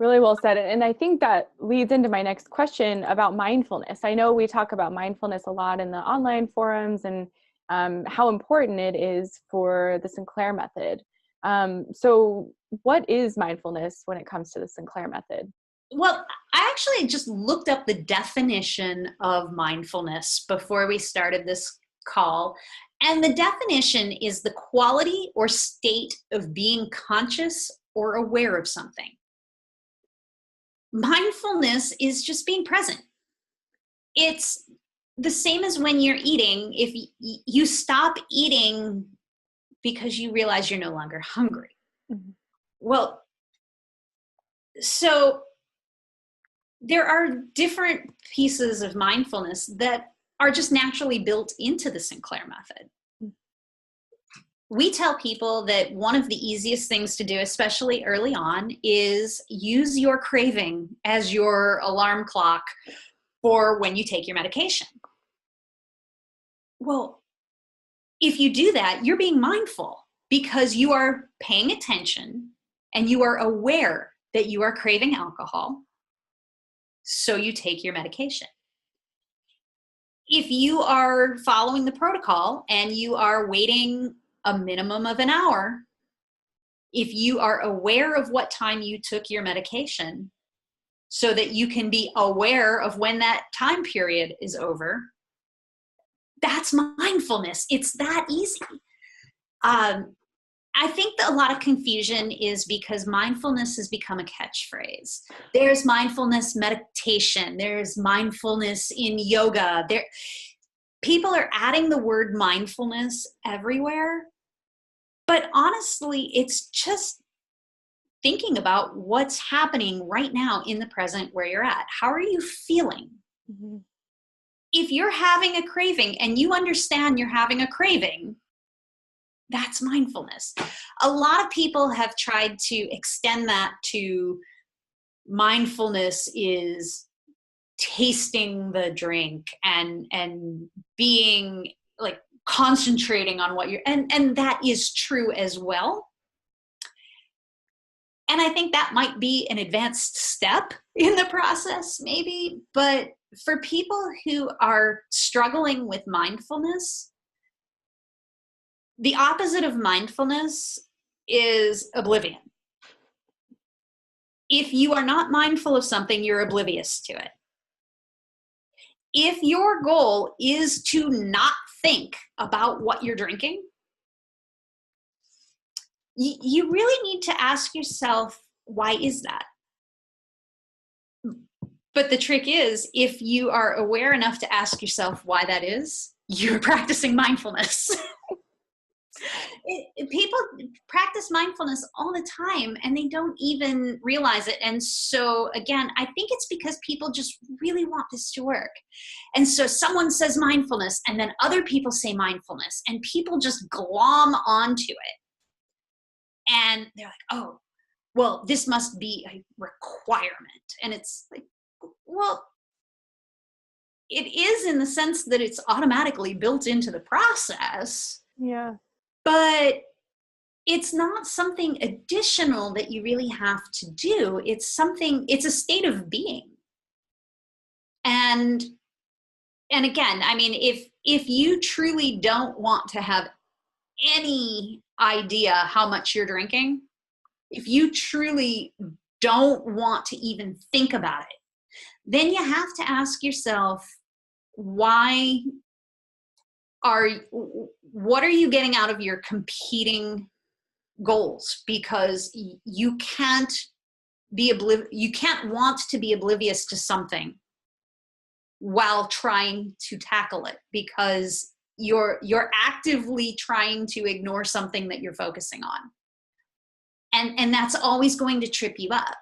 really well said. And I think that leads into my next question about mindfulness. I know we talk about mindfulness a lot in the online forums and how important it is for the Sinclair Method. So what is mindfulness when it comes to the Sinclair Method? Well, I actually just looked up the definition of mindfulness before we started this call. And the definition is the quality or state of being conscious or aware of something. Mindfulness is just being present. It's the same as when you're eating. If you stop eating because you realize you're no longer hungry. Mm-hmm. Well, so there are different pieces of mindfulness that are just naturally built into the Sinclair Method. We tell people that one of the easiest things to do, especially early on, is use your craving as your alarm clock for when you take your medication. Well, if you do that, you're being mindful because you are paying attention and you are aware that you are craving alcohol, so you take your medication. If you are following the protocol and you are waiting a minimum of an hour, if you are aware of what time you took your medication so that you can be aware of when that time period is over, that's mindfulness. It's that easy. I think that a lot of confusion is because mindfulness has become a catchphrase. There's mindfulness meditation. There's mindfulness in yoga. People are adding the word mindfulness everywhere. But honestly, it's just thinking about what's happening right now in the present where you're at. How are you feeling? Mm-hmm. If you're having a craving and you understand you're having a craving, that's mindfulness. A lot of people have tried to extend that to mindfulness is tasting the drink and being like concentrating on what you're, and that is true as well. And I think that might be an advanced step in the process, maybe, but for people who are struggling with mindfulness, the opposite of mindfulness is oblivion. If you are not mindful of something, you're oblivious to it. If your goal is to not think about what you're drinking, you really need to ask yourself, why is that? But the trick is, if you are aware enough to ask yourself why that is, you're practicing mindfulness. People practice mindfulness all the time and they don't even realize it. And so again, I think it's because people just really want this to work. And so someone says mindfulness and then other people say mindfulness and people just glom onto it. And they're like, oh, well, this must be a requirement. And it's like, well, it is in the sense that it's automatically built into the process. Yeah. But it's not something additional that you really have to do. It's a state of being. And again, I mean, if you truly don't want to have any idea how much you're drinking, if you truly don't want to even think about it, then you have to ask yourself, what are you getting out of your competing goals? Because you can't want to be oblivious to something while trying to tackle it, because you're actively trying to ignore something that you're focusing on. And that's always going to trip you up.